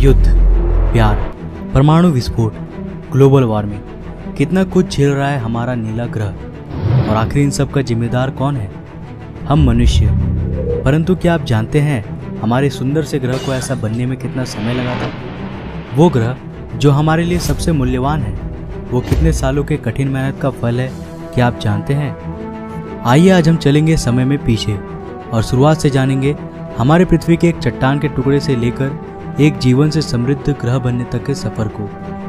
युद्ध, प्यार, परमाणु विस्फोट, ग्लोबल वार्मिंग, कितना कुछ झेल रहा है हमारा नीला ग्रह। और आखिर इन सब का जिम्मेदार कौन है? हम मनुष्य। परंतु क्या आप जानते हैं हमारे सुंदर से ग्रह को ऐसा बनने में कितना समय लगा था? वो ग्रह जो हमारे लिए सबसे मूल्यवान है, वो कितने सालों के कठिन मेहनत का फल है, क्या आप जानते हैं? आइए आज हम चलेंगे समय में पीछे और शुरुआत से जानेंगे हमारे पृथ्वी के एक चट्टान के टुकड़े से लेकर एक जीवन से समृद्ध ग्रह बनने तक के सफर को।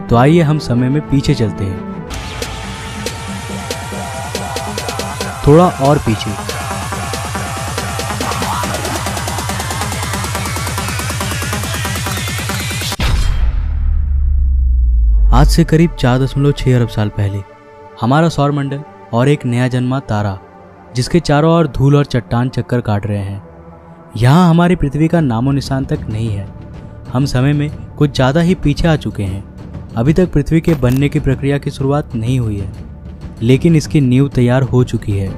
तो आइए हम समय में पीछे चलते हैं, थोड़ा और पीछे। आज से करीब 4.6 अरब साल पहले हमारा सौरमंडल और एक नया जन्मा तारा, जिसके चारों ओर धूल और चट्टान चक्कर काट रहे हैं। यहाँ हमारी पृथ्वी का नामो निशान तक नहीं है। हम समय में कुछ ज़्यादा ही पीछे आ चुके हैं। अभी तक पृथ्वी के बनने की प्रक्रिया की शुरुआत नहीं हुई है, लेकिन इसकी नींव तैयार हो चुकी है।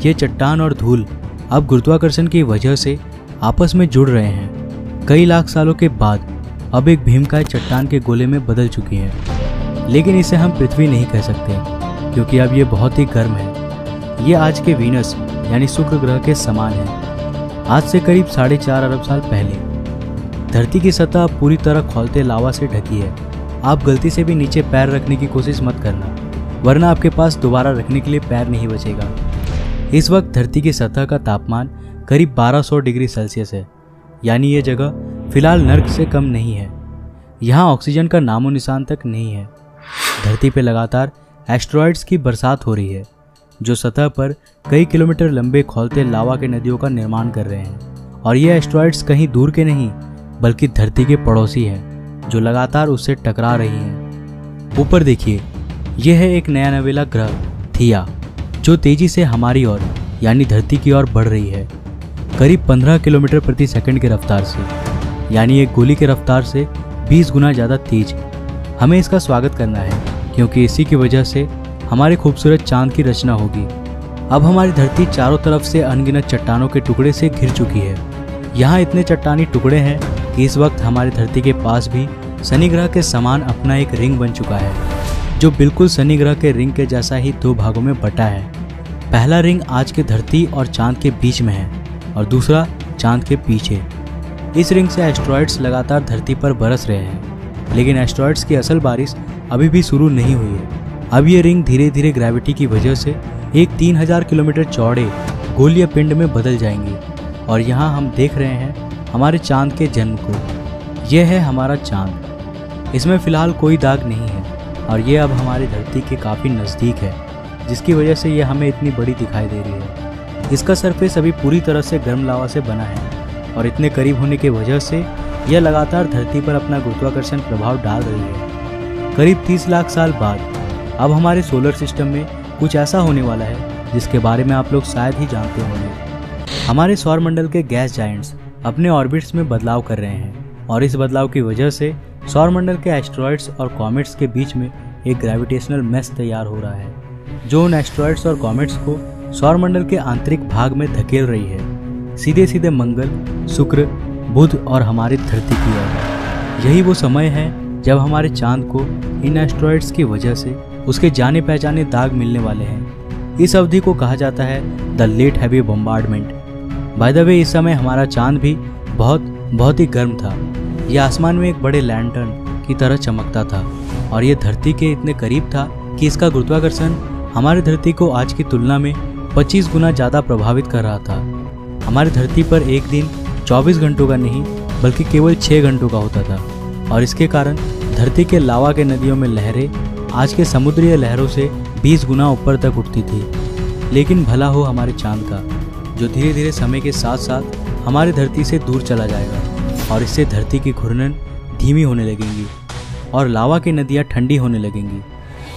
ये चट्टान और धूल अब गुरुत्वाकर्षण की वजह से आपस में जुड़ रहे हैं। कई लाख सालों के बाद अब एक भीमकाय चट्टान के गोले में बदल चुकी है, लेकिन इसे हम पृथ्वी नहीं कह सकते, क्योंकि अब ये बहुत ही गर्म है। ये आज के वीनस यानी शुक्र ग्रह के समान है। आज से करीब 4.5 अरब साल पहले धरती की सतह पूरी तरह खौलते लावा से ढकी है। आप गलती से भी नीचे पैर रखने की कोशिश मत करना, वरना आपके पास दोबारा रखने के लिए पैर नहीं बचेगा। इस वक्त धरती की सतह का तापमान करीब 1200 डिग्री सेल्सियस है, यानी ये जगह फिलहाल नर्क से कम नहीं है। यहाँ ऑक्सीजन का नामो निशान तक नहीं है। धरती पर लगातार एस्टेरॉइड्स की बरसात हो रही है, जो सतह पर कई किलोमीटर लंबे खौलते लावा के नदियों का निर्माण कर रहे हैं। और ये एस्टेरॉइड्स कहीं दूर के नहीं, बल्कि धरती के पड़ोसी हैं, जो लगातार उससे टकरा रही हैं। ऊपर देखिए, यह है एक नया नवेला ग्रह थिया, जो तेजी से हमारी ओर यानी धरती की ओर बढ़ रही है, करीब 15 किलोमीटर प्रति सेकंड की रफ्तार से, यानी एक गोली की रफ्तार से 20 गुना ज़्यादा तेज। हमें इसका स्वागत करना है, क्योंकि इसी की वजह से हमारे खूबसूरत चांद की रचना होगी। अब हमारी धरती चारों तरफ से अनगिनत चट्टानों के टुकड़े से घिर चुकी है। यहाँ इतने चट्टानी टुकड़े हैं कि इस वक्त हमारी धरती के पास भी शनि ग्रह के समान अपना एक रिंग बन चुका है, जो बिल्कुल शनि ग्रह के रिंग के जैसा ही 2 भागों में बटा है। पहला रिंग आज के धरती और चांद के बीच में है और दूसरा चांद के पीछे। इस रिंग से एस्टेरॉइड्स लगातार धरती पर बरस रहे हैं, लेकिन एस्टेरॉइड्स की असल बारिश अभी भी शुरू नहीं हुई है। अब ये रिंग धीरे धीरे ग्रेविटी की वजह से एक 3000 किलोमीटर चौड़े गोलीय पिंड में बदल जाएंगे। और यहाँ हम देख रहे हैं हमारे चांद के जन्म को। यह है हमारा चांद। इसमें फिलहाल कोई दाग नहीं है और ये अब हमारी धरती के काफ़ी नज़दीक है, जिसकी वजह से यह हमें इतनी बड़ी दिखाई दे रही है। इसका सरफेस अभी पूरी तरह से गर्म लावा से बना है और इतने करीब होने की वजह से यह लगातार धरती पर अपना गुरुत्वाकर्षण प्रभाव डाल रही है। करीब 30 लाख साल बाद अब हमारे सोलर सिस्टम में कुछ ऐसा होने वाला है जिसके बारे में आप लोग शायद ही जानते होंगे। हमारे सौरमंडल के गैस जायंट्स अपने ऑर्बिट्स में बदलाव कर रहे हैं और इस बदलाव की वजह से सौरमंडल के एस्टेरॉइड्स और कॉमेट्स के बीच में एक ग्रेविटेशनल मेश तैयार हो रहा है, जो उन एस्टेरॉइड्स और कॉमेट्स को सौरमंडल के आंतरिक भाग में धकेल रही है, सीधे सीधे मंगल, शुक्र, बुध और हमारी धरती की ओर। यही वो समय है जब हमारे चांद को इन एस्टेरॉइड्स की वजह से उसके जाने पहचाने दाग मिलने वाले हैं। इस अवधि को कहा जाता है the late heavy bombardment. By the way, इस समय हमारा चांद भी बहुत ही गर्म था। यह आसमान में एक बड़े लैंटर्न की तरह चमकता था और यह धरती के इतने करीब था कि इसका गुरुत्वाकर्षण हमारी धरती को आज की तुलना में 25 गुना ज़्यादा प्रभावित कर रहा था। हमारी धरती पर एक दिन 24 घंटों का नहीं, बल्कि केवल 6 घंटों का होता था और इसके कारण धरती के लावा के नदियों में लहरें आज के समुद्रीय लहरों से 20 गुना ऊपर तक उठती थी। लेकिन भला हो हमारे चांद का, जो धीरे धीरे समय के साथ साथ हमारी धरती से दूर चला जाएगा और इससे धरती की घूर्णन धीमी होने लगेंगी और लावा की नदियाँ ठंडी होने लगेंगी,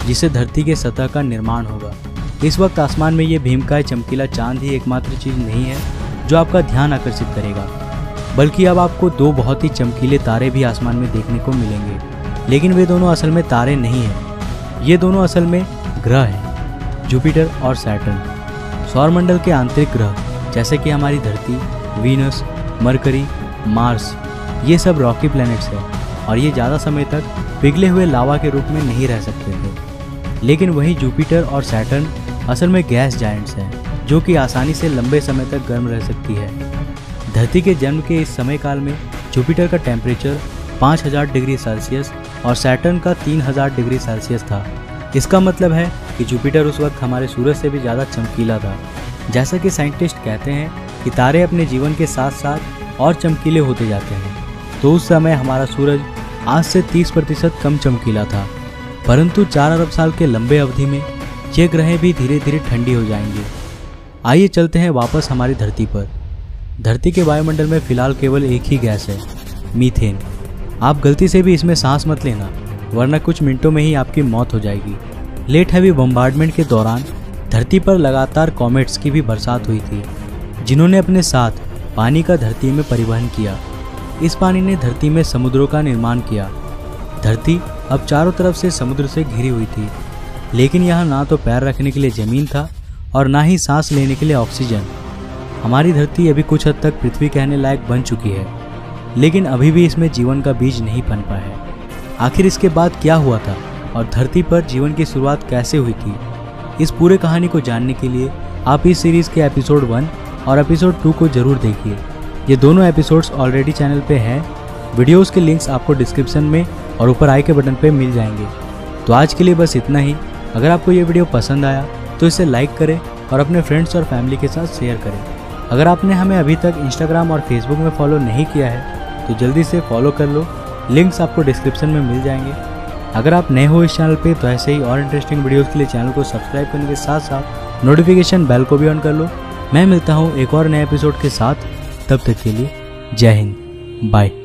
जिससे धरती के सतह का निर्माण होगा। इस वक्त आसमान में ये भीमकाय चमकीला चांद ही एकमात्र चीज़ नहीं है जो आपका ध्यान आकर्षित करेगा, बल्कि अब आपको 2 बहुत ही चमकीले तारे भी आसमान में देखने को मिलेंगे। लेकिन वे दोनों असल में तारे नहीं हैं, ये दोनों असल में ग्रह हैं, जुपिटर और सैटर्न। सौरमंडल के आंतरिक ग्रह जैसे कि हमारी धरती, वीनस, मरकरी, मार्स, ये सब रॉकी प्लैनेट्स हैं और ये ज़्यादा समय तक पिघले हुए लावा के रूप में नहीं रह सकते थे। लेकिन वहीं जुपिटर और सैटर्न असल में गैस जायंट्स हैं जो कि आसानी से लंबे समय तक गर्म रह सकती है। धरती के जन्म के इस समय काल में जुपिटर का टेम्परेचर 5000 डिग्री सेल्सियस और सैटर्न का 3000 डिग्री सेल्सियस था। इसका मतलब है कि जुपिटर उस वक्त हमारे सूरज से भी ज़्यादा चमकीला था। जैसा कि साइंटिस्ट कहते हैं कि तारे अपने जीवन के साथ साथ और चमकीले होते जाते हैं, तो उस समय हमारा सूरज आज से 30% कम चमकीला था। परंतु 4 अरब साल के लंबे अवधि में ये ग्रह भी धीरे धीरे ठंडी हो जाएंगे। आइए चलते हैं वापस हमारी धरती पर। धरती के वायुमंडल में फिलहाल केवल एक ही गैस है, मीथेन। आप गलती से भी इसमें सांस मत लेना, वरना कुछ मिनटों में ही आपकी मौत हो जाएगी। लेट हैवी बम्बार्डमेंट के दौरान धरती पर लगातार कॉमेट्स की भी बरसात हुई थी, जिन्होंने अपने साथ पानी का धरती में परिवहन किया। इस पानी ने धरती में समुद्रों का निर्माण किया। धरती अब चारों तरफ से समुद्र से घिरी हुई थी, लेकिन यहाँ ना तो पैर रखने के लिए ज़मीन था और ना ही सांस लेने के लिए ऑक्सीजन। हमारी धरती अभी कुछ हद तक पृथ्वी कहने लायक बन चुकी है, लेकिन अभी भी इसमें जीवन का बीज नहीं पनपा है। आखिर इसके बाद क्या हुआ था और धरती पर जीवन की शुरुआत कैसे हुई थी? इस पूरे कहानी को जानने के लिए आप इस सीरीज़ के एपिसोड 1 और एपिसोड 2 को ज़रूर देखिए। ये दोनों एपिसोड्स ऑलरेडी चैनल पे हैं। वीडियोस के लिंक्स आपको डिस्क्रिप्शन में और ऊपर आई के बटन पे मिल जाएंगे। तो आज के लिए बस इतना ही। अगर आपको ये वीडियो पसंद आया तो इसे लाइक करें और अपने फ्रेंड्स और फैमिली के साथ शेयर करें। अगर आपने हमें अभी तक इंस्टाग्राम और फेसबुक में फॉलो नहीं किया है तो जल्दी से फॉलो कर लो, लिंक्स आपको डिस्क्रिप्शन में मिल जाएंगे। अगर आप नए हो इस चैनल पे तो ऐसे ही और इंटरेस्टिंग वीडियोस के लिए चैनल को सब्सक्राइब करने के साथ साथ नोटिफिकेशन बेल को भी ऑन कर लो। मैं मिलता हूँ एक और नए एपिसोड के साथ, तब तक के लिए जय हिंद, बाय।